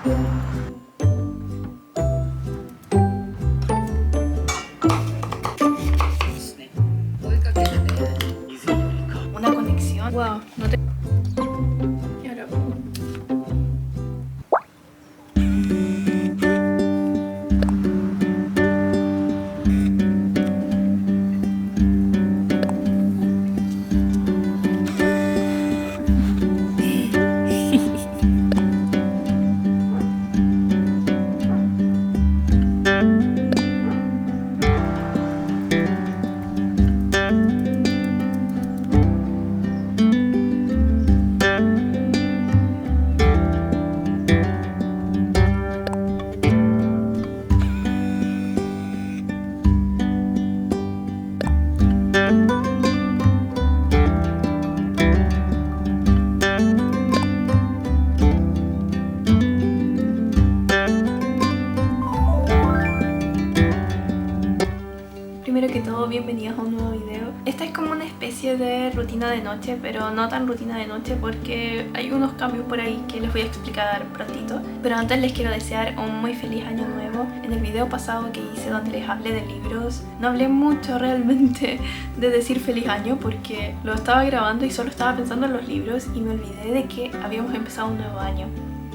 Una conexión. Wow, no te... Y ahora... Primero que todo, bienvenidos a un nuevo video. Esta es como una especie de rutina de noche, pero no tan rutina de noche porque hay unos cambios por ahí que les voy a explicar prontito. Pero antes les quiero desear un muy feliz año nuevo. En el video pasado que hice donde les hablé de libros, no hablé mucho realmente de decir feliz año porque lo estaba grabando y solo estaba pensando en los libros y me olvidé de que habíamos empezado un nuevo año.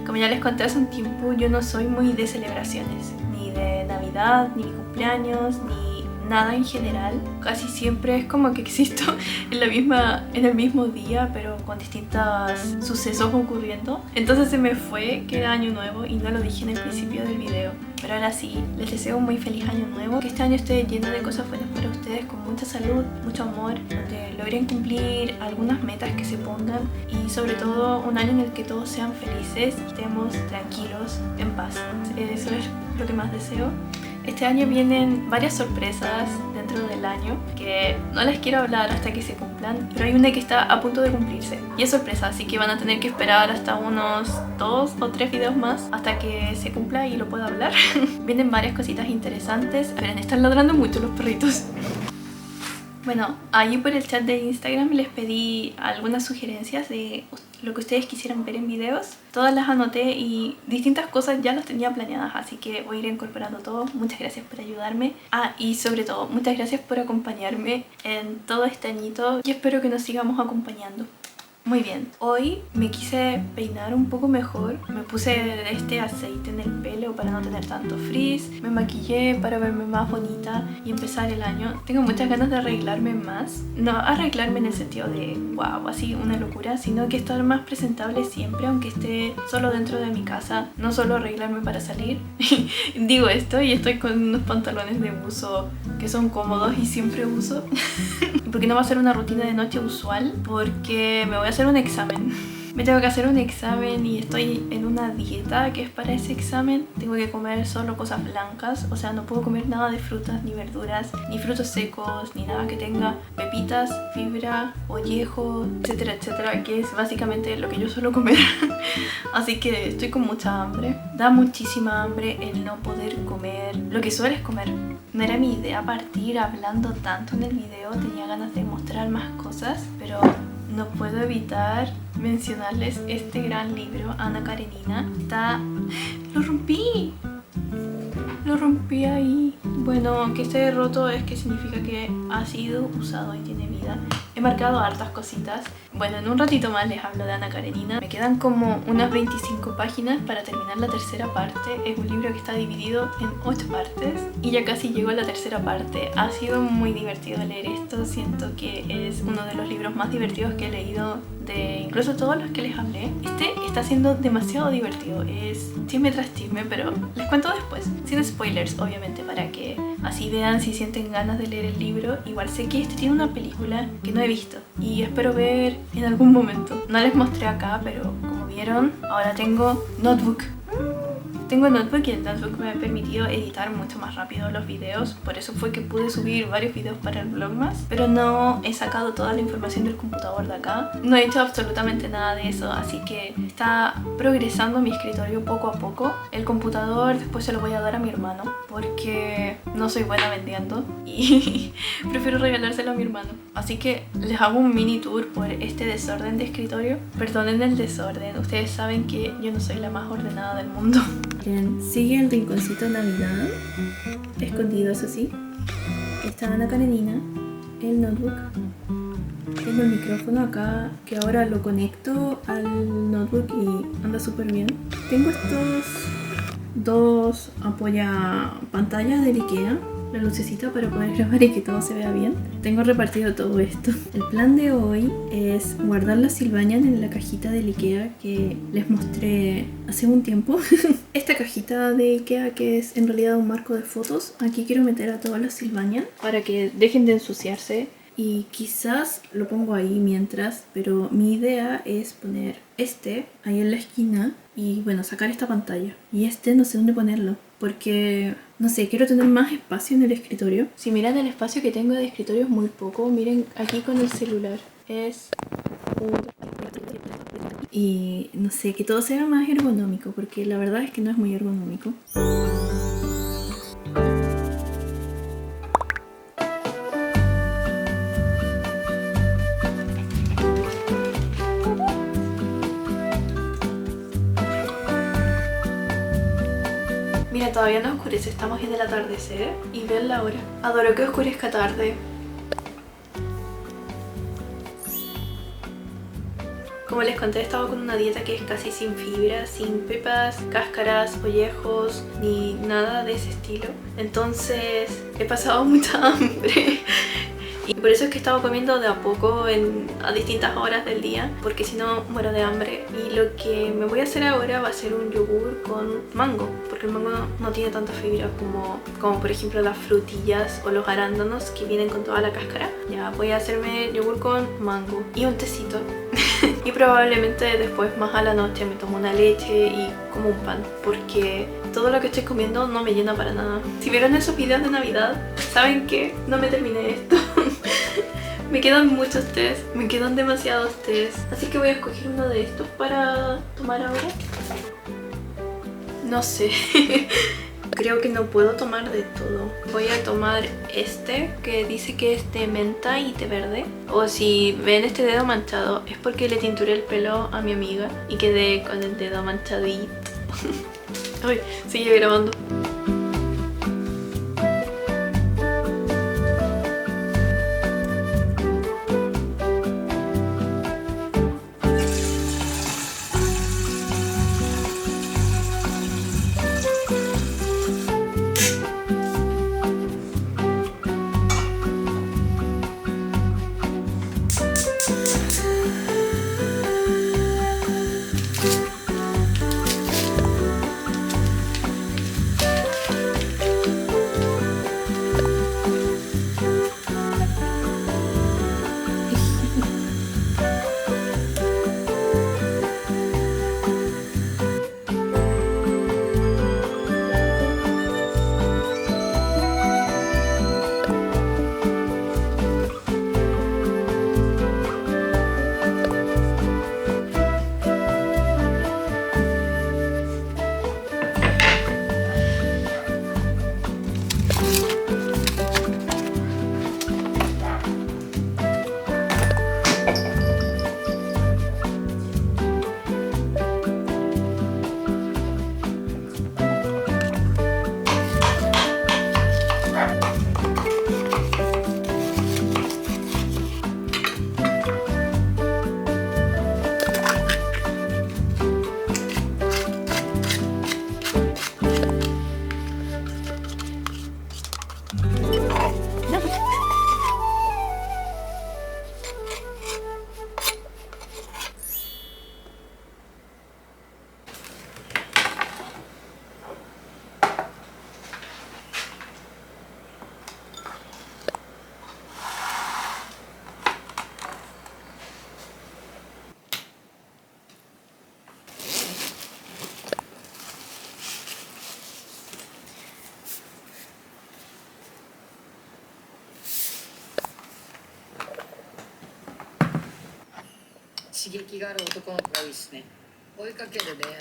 Como ya les conté hace un tiempo, yo no soy muy de celebraciones, ni de Navidad, ni mi cumpleaños, ni nada en general. Casi siempre es como que existo en el mismo día, pero con distintos sucesos ocurriendo. Entonces se me fue que era año nuevo y no lo dije en el principio del video. Pero ahora sí, les deseo un muy feliz año nuevo, que este año esté lleno de cosas buenas para ustedes, con mucha salud, mucho amor, donde logren cumplir algunas metas que se pongan y sobre todo un año en el que todos sean felices y estemos tranquilos, en paz. Eso es lo que más deseo. Este año vienen varias sorpresas dentro del año que no les quiero hablar hasta que se cumplan, pero hay una que está a punto de cumplirse y es sorpresa, así que van a tener que esperar hasta unos 2 o 3 videos más hasta que se cumpla y lo pueda hablar. Vienen varias cositas interesantes. Miren, están ladrando mucho los perritos. Bueno, allí por el chat de Instagram les pedí algunas sugerencias de lo que ustedes quisieran ver en videos. Todas las anoté y distintas cosas ya las tenía planeadas, así que voy a ir incorporando todo. Muchas gracias por ayudarme. Y sobre todo, muchas gracias por acompañarme en todo este añito y espero que nos sigamos acompañando. Muy bien, hoy me quise peinar un poco mejor. Me puse este aceite en el pelo para no tener tanto frizz. Me maquillé para verme más bonita y empezar el año. Tengo muchas ganas de arreglarme más. No arreglarme en el sentido de wow, así una locura, sino que estar más presentable siempre, aunque esté solo dentro de mi casa. No solo arreglarme para salir. Digo esto y estoy con unos pantalones de buzo que son cómodos y siempre uso. Porque no va a ser una rutina de noche usual, porque me voy a hacer un examen. Me tengo que hacer un examen y estoy en una dieta que es para ese examen. Tengo que comer solo cosas blancas, o sea, no puedo comer nada de frutas ni verduras, ni frutos secos, ni nada que tenga pepitas, fibra, ollejo, etcétera, etcétera, que es básicamente lo que yo suelo comer. Así que estoy con mucha hambre. Da muchísima hambre el no poder comer lo que sueles comer. No era mi idea partir hablando tanto en el video, tenía ganas de mostrar más cosas, pero no puedo evitar mencionarles este gran libro, Ana Karenina. ¡Lo rompí! Lo rompí ahí. Bueno, que esté roto es que significa que ha sido usado y tiene vida. He marcado hartas cositas. Bueno, en un ratito más les hablo de Ana Karenina. Me quedan como unas 25 páginas para terminar la tercera parte. Es un libro que está dividido en 8 partes y ya casi llego a la tercera parte. Ha sido muy divertido leer esto. Siento que es uno de los libros más divertidos que he leído de incluso todos los que les hablé. Este está siendo demasiado divertido. Es chisme tras chisme, pero les cuento después. Sin spoilers, obviamente, para que así vean si sienten ganas de leer el libro. Igual sé que este tiene una película que no he visto y espero ver en algún momento. No les mostré acá, pero como vieron, ahora tengo notebook. Tengo el notebook y el notebook me ha permitido editar mucho más rápido los videos. Por eso fue que pude subir varios videos para el Vlogmas. Pero no he sacado toda la información del computador de acá. No he hecho absolutamente nada de eso. Así que está progresando mi escritorio poco a poco. El computador después se lo voy a dar a mi hermano. Porque no soy buena vendiendo. Y prefiero regalárselo a mi hermano. Así que les hago un mini tour por este desorden de escritorio. Perdonen el desorden. Ustedes saben que yo no soy la más ordenada del mundo. Bien, sigue el rinconcito de Navidad, escondido eso sí. Está Ana Karenina, el notebook. Tengo el micrófono acá, que ahora lo conecto al notebook y anda súper bien. Tengo estos dos apoyapantallas de Ikea, la lucecita para poder grabar y que todo se vea bien. Tengo repartido todo esto. El plan de hoy es guardar las Sylvanian en la cajita de Ikea que les mostré hace un tiempo. Esta cajita de Ikea que es en realidad un marco de fotos. Aquí quiero meter a todas las Sylvanian para que dejen de ensuciarse. Y quizás lo pongo ahí mientras, pero mi idea es poner este ahí en la esquina y bueno, sacar esta pantalla. Y este no sé dónde ponerlo, porque no sé, quiero tener más espacio en el escritorio. Si miran el espacio que tengo de escritorio es muy poco. Miren aquí con el celular. Y no sé, que todo sea más ergonómico, porque la verdad es que no es muy ergonómico. Mira, todavía no oscurece, estamos en el atardecer y ven la hora. Adoro que oscurezca tarde. Como les conté, he estado con una dieta que es casi sin fibra, sin pepas, cáscaras, ollejos, ni nada de ese estilo. Entonces he pasado mucha hambre. Y por eso es que he estado comiendo de a poco a distintas horas del día, porque si no muero de hambre. Y lo que me voy a hacer ahora va a ser un yogur con mango, porque el mango no tiene tanta fibra como por ejemplo las frutillas o los arándanos que vienen con toda la cáscara. Ya voy a hacerme yogur con mango y un tecito. Y probablemente después más a la noche me tomo una leche y como un pan, porque todo lo que estoy comiendo no me llena para nada. Si vieron esos videos de Navidad, saben que no me terminé esto. Me quedan muchos tés, me quedan demasiados tés, así que voy a escoger uno de estos para tomar ahora. No sé. Creo que no puedo tomar de todo. Voy a tomar este que dice que es de menta y té verde. O si ven este dedo manchado es porque le tinturé el pelo a mi amiga y quedé con el dedo manchadito. Ay, sigue grabando. 刺激がある男の子がいいですね。追いかける恋愛。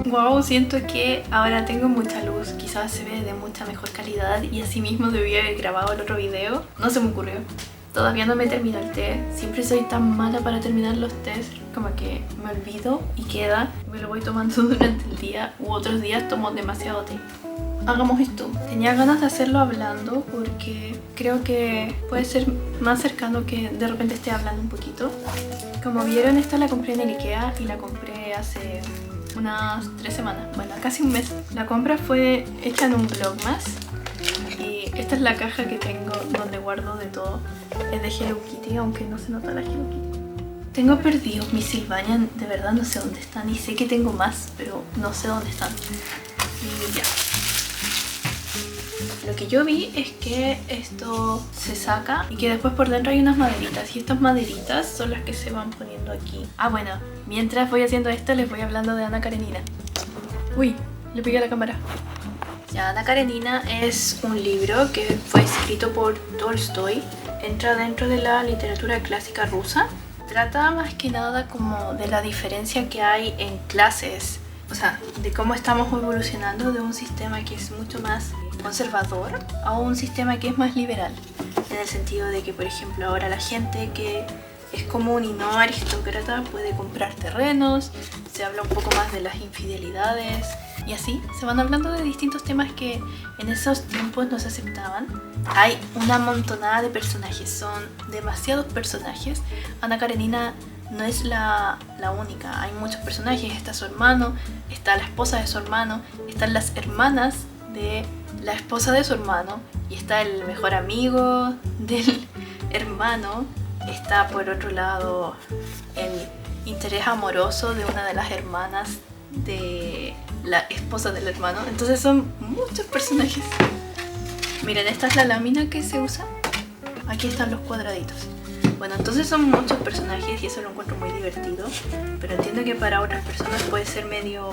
Wow, siento que ahora tengo mucha luz, quizás se ve de mucha mejor calidad y así mismo debí haber grabado el otro video. No se me ocurrió. Todavía no me termino el té. Siempre soy tan mala para terminar los tés, como que me olvido y queda. Me lo voy tomando durante el día u otros días tomo demasiado té. Hagamos esto. Tenía ganas de hacerlo hablando porque creo que puede ser más cercano que de repente esté hablando un poquito. Como vieron, esta la compré en el Ikea y la compré hace unas 3 semanas, bueno, casi un mes. La compra fue hecha en un Vlogmas y esta es la caja que tengo donde guardo de todo. Es de Hello Kitty, aunque no se nota la Hello Kitty. Tengo perdidos mis Sylvanian, de verdad no sé dónde están y sé que tengo más, pero no sé dónde están. Y ya. Lo que yo vi es que esto se saca y que después por dentro hay unas maderitas y estas maderitas son las que se van poniendo aquí. Ah, bueno, mientras voy haciendo esto les voy hablando de Ana Karenina. Uy, le pegué a la cámara. Ya, Ana Karenina es un libro que fue escrito por Tolstoy. Entra dentro de la literatura clásica rusa. Trata más que nada como de la diferencia que hay en clases. O sea, de cómo estamos evolucionando de un sistema que es mucho más conservador a un sistema que es más liberal. En el sentido de que, por ejemplo, ahora la gente que es común y no aristócrata puede comprar terrenos, se habla un poco más de las infidelidades y así se van hablando de distintos temas que en esos tiempos no se aceptaban. Hay una montonada de personajes, son demasiados personajes. Ana Karenina no es la única, hay muchos personajes. Está su hermano, está la esposa de su hermano, están las hermanas de la esposa de su hermano y está el mejor amigo del hermano. Está por otro lado el interés amoroso de una de las hermanas de la esposa del hermano. Entonces son muchos personajes. Miren, esta es la lámina que se usa. Aquí están los cuadraditos. Bueno, entonces son muchos personajes y eso lo encuentro muy divertido. Pero entiendo que para otras personas puede ser medio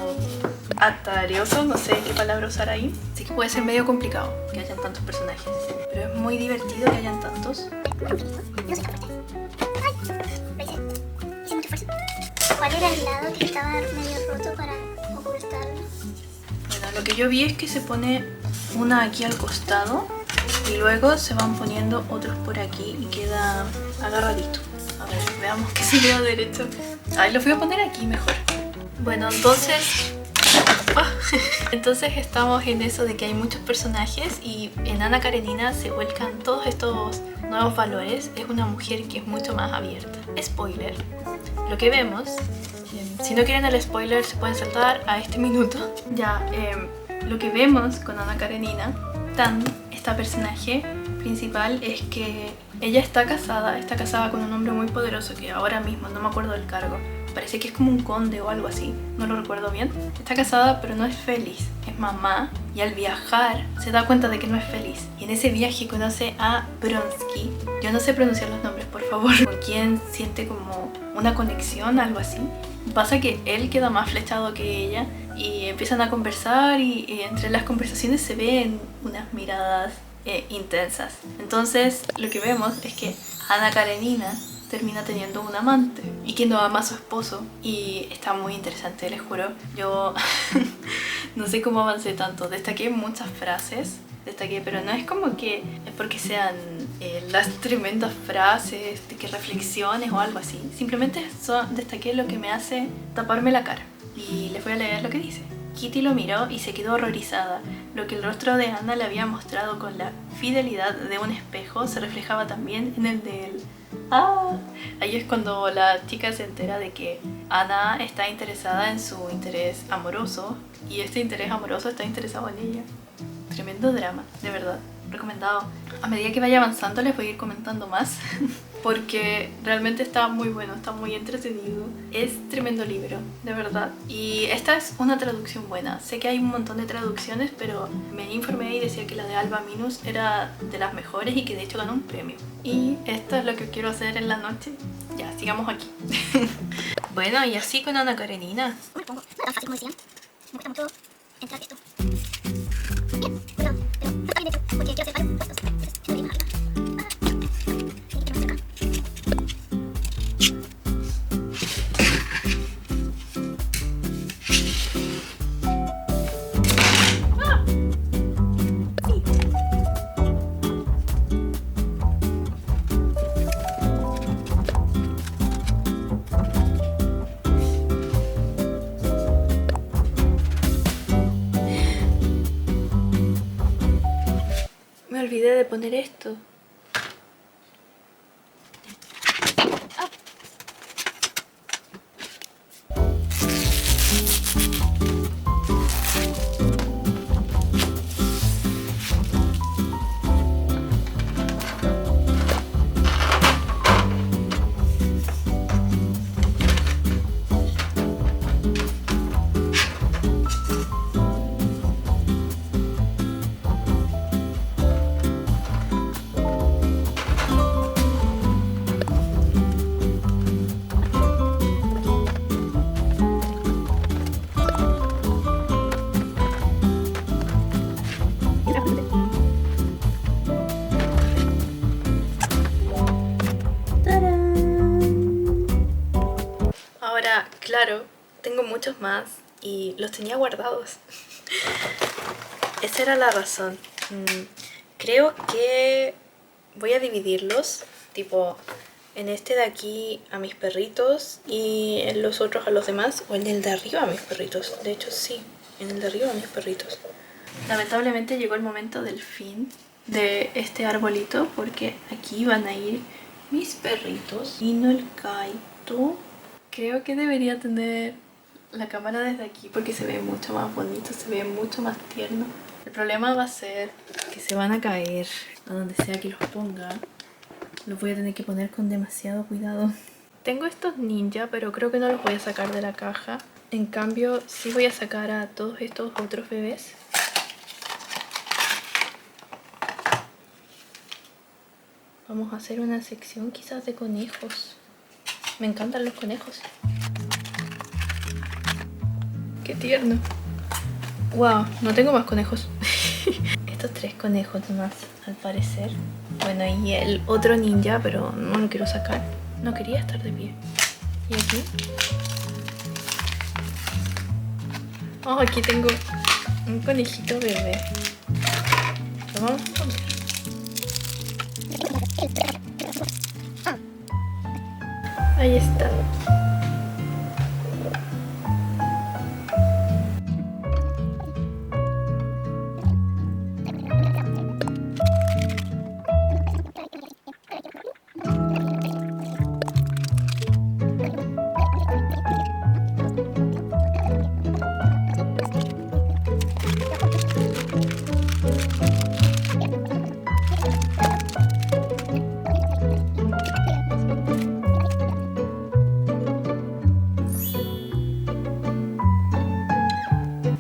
atareoso, no sé qué palabra usar ahí. Así que puede ser medio complicado que hayan tantos personajes. Pero es muy divertido que hayan tantos. ¿Cuál era el lado que estaba medio roto para ocultarlo? Bueno, lo que yo vi es que se pone una aquí al costado y luego se van poniendo otros por aquí y queda agarradito. A ver, veamos que se vea derecho. Ahí lo voy a poner aquí mejor. Bueno, entonces... Entonces estamos en eso de que hay muchos personajes y en Ana Karenina se vuelcan todos estos nuevos valores. Es una mujer que es mucho más abierta. Spoiler. Lo que vemos, si no quieren el spoiler se pueden saltar a este minuto. Ya, lo que vemos con Ana Karenina, esta personaje principal, es que ella está casada con un hombre muy poderoso que ahora mismo no me acuerdo del cargo. Parece que es como un conde o algo así, no lo recuerdo bien. Está casada pero no es feliz, es mamá y al viajar se da cuenta de que no es feliz. Y en ese viaje conoce a Bronsky. Yo no sé pronunciar los nombres, por favor. Con quien siente como una conexión, algo así. Pasa que él queda más flechado que ella y empiezan a conversar y entre las conversaciones se ven unas miradas intensas. Entonces lo que vemos es que Anna Karenina termina teniendo un amante y que no ama a su esposo, y está muy interesante, les juro. Yo no sé cómo avancé tanto, destaqué muchas frases, pero no es como que es porque sean las tremendas frases, de que reflexiones o algo así, simplemente destaqué lo que me hace taparme la cara. Y les voy a leer lo que dice. Kitty lo miró y se quedó horrorizada. Lo que el rostro de Anna le había mostrado con la fidelidad de un espejo se reflejaba también en el de él. ¡Ah! Ahí es cuando la chica se entera de que Anna está interesada en su interés amoroso y este interés amoroso está interesado en ella. Tremendo drama, de verdad. Recomendado. A medida que vaya avanzando les voy a ir comentando más porque realmente está muy bueno, está muy entretenido. Es tremendo libro, de verdad. Y esta es una traducción buena. Sé que hay un montón de traducciones, pero me informé y decía que la de Alba Minus era de las mejores y que de hecho ganó un premio. Y esto es lo que quiero hacer en la noche. Ya, sigamos aquí. Bueno, y así con Anna Karenina. No me pongo, no es tan fácil como decían. Me cuesta mucho entrar esto. Bien, cuidado, pero no está bien hecho, porque quiero hacer varios puestos. Entonces, si no dimos arriba. Tiene que más cerca. Me olvidé de poner esto. Ahora, claro, tengo muchos más y los tenía guardados. Esa era la razón. Creo que voy a dividirlos, tipo en este de aquí a mis perritos y en los otros a los demás, o en el de arriba a mis perritos. De hecho sí, en el de arriba a mis perritos. Lamentablemente llegó el momento del fin de este arbolito porque aquí van a ir mis perritos. Vino el Kaito. Creo que debería tener la cámara desde aquí porque se ve mucho más bonito, se ve mucho más tierno. El problema va a ser que se van a caer a donde sea que los ponga. Los voy a tener que poner con demasiado cuidado. Tengo estos ninja, pero creo que no los voy a sacar de la caja. En cambio, sí voy a sacar a todos estos otros bebés. Vamos a hacer una sección quizás de conejos. Me encantan los conejos. ¡Qué tierno! ¡Wow! No tengo más conejos. Estos 3 conejos nomás, al parecer. Bueno, y el otro ninja, pero no lo quiero sacar. No quería estar de pie. ¿Y aquí? Oh, aquí tengo un conejito bebé. Lo vamos a poner. Ahí está.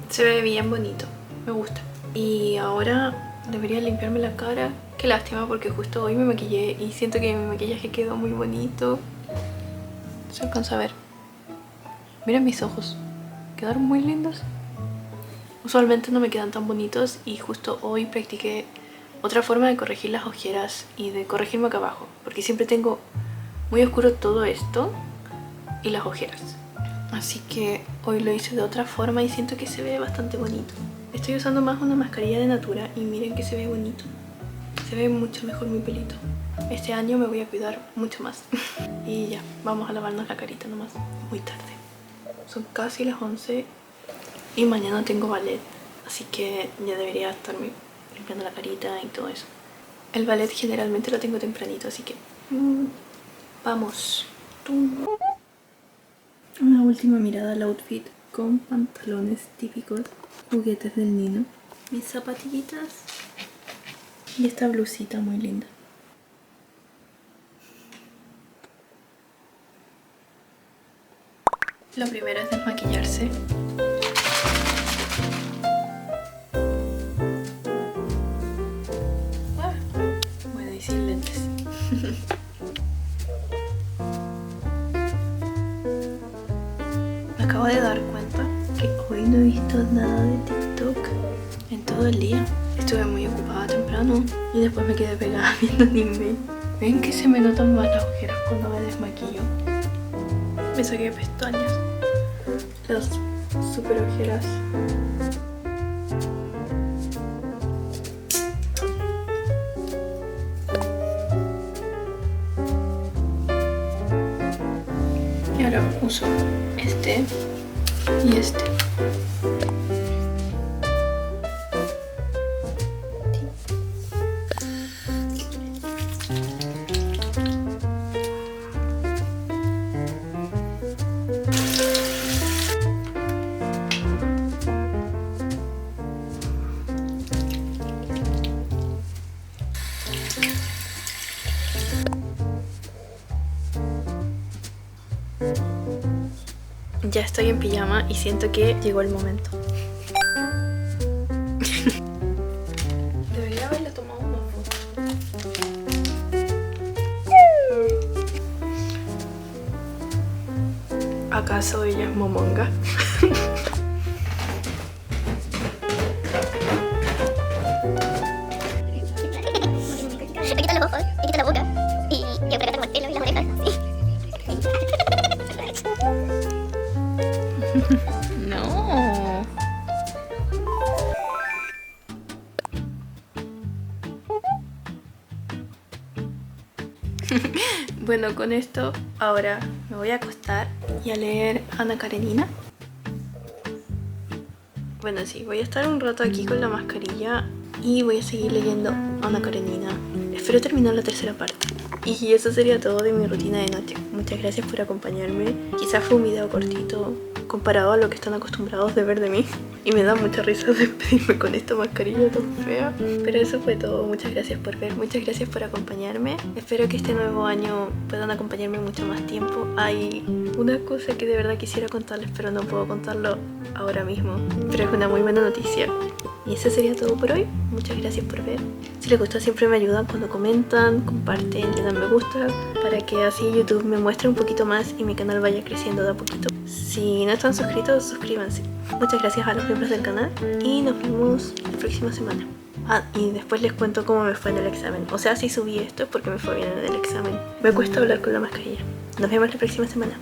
Se ve bien bonito, me gusta. Y ahora debería limpiarme la cara. Qué lástima porque justo hoy me maquillé y siento que mi maquillaje quedó muy bonito. Se alcanza a ver. Miren mis ojos. Quedaron muy lindos. Usualmente no me quedan tan bonitos y justo hoy practiqué otra forma de corregir las ojeras y de corregirme acá abajo. Porque siempre tengo muy oscuro todo esto y las ojeras. Así que hoy lo hice de otra forma y siento que se ve bastante bonito. Estoy usando más una mascarilla de Natura y miren que se ve bonito. Se ve mucho mejor mi pelito. Este año me voy a cuidar mucho más. Y ya, vamos a lavarnos la carita nomás. Muy tarde. Son casi las 11 y mañana tengo ballet. Así que ya debería estarme limpiando la carita y todo eso. El ballet generalmente lo tengo tempranito, así que... vamos. Una última mirada al outfit con pantalones típicos, juguetes del Nino, mis zapatillitas y esta blusita muy linda. Lo primero es desmaquillarse. Bueno, y sin lentes. Me acabo de dar cuenta que hoy no he visto nada de TikTok en todo el día. Estuve muy ocupada temprano y después me quedé pegada viendo anime. ¿Ven que se me notan más las ojeras cuando me desmaquillo? Me saqué pestañas. Las super ojeras. Y ahora uso este y este. Ya estoy en pijama y siento que llegó el momento. Debería haberle tomado una foto. ¿Acaso ella es Momonga? Me quitan los ojos, me quitan la boca y yo creo que tengo el pelo y las orejas. No. Bueno, con esto ahora me voy a acostar y a leer Ana Karenina. Bueno, sí, voy a estar un rato aquí con la mascarilla y voy a seguir leyendo Ana Karenina. Espero terminar la tercera parte. Y eso sería todo de mi rutina de noche. Muchas gracias por acompañarme. Quizás fue un video cortito comparado a lo que están acostumbrados de ver de mí. Y me da mucha risa despedirme con esta mascarilla tan fea. Pero eso fue todo. Muchas gracias por ver. Muchas gracias por acompañarme. Espero que este nuevo año puedan acompañarme mucho más tiempo. Hay una cosa que de verdad quisiera contarles, pero no puedo contarlo ahora mismo. Pero es una muy buena noticia. Y eso sería todo por hoy. Muchas gracias por ver. Si les gustó, siempre me ayudan cuando comentan, comparten, le dan me gusta, para que así YouTube me muestre un poquito más y mi canal vaya creciendo de a poquito. Si no están suscritos, suscríbanse. Muchas gracias a los miembros del canal y nos vemos la próxima semana. Ah, y después les cuento cómo me fue en el examen. O sea, si subí esto es porque me fue bien en el examen. Me cuesta hablar con la mascarilla. Nos vemos la próxima semana.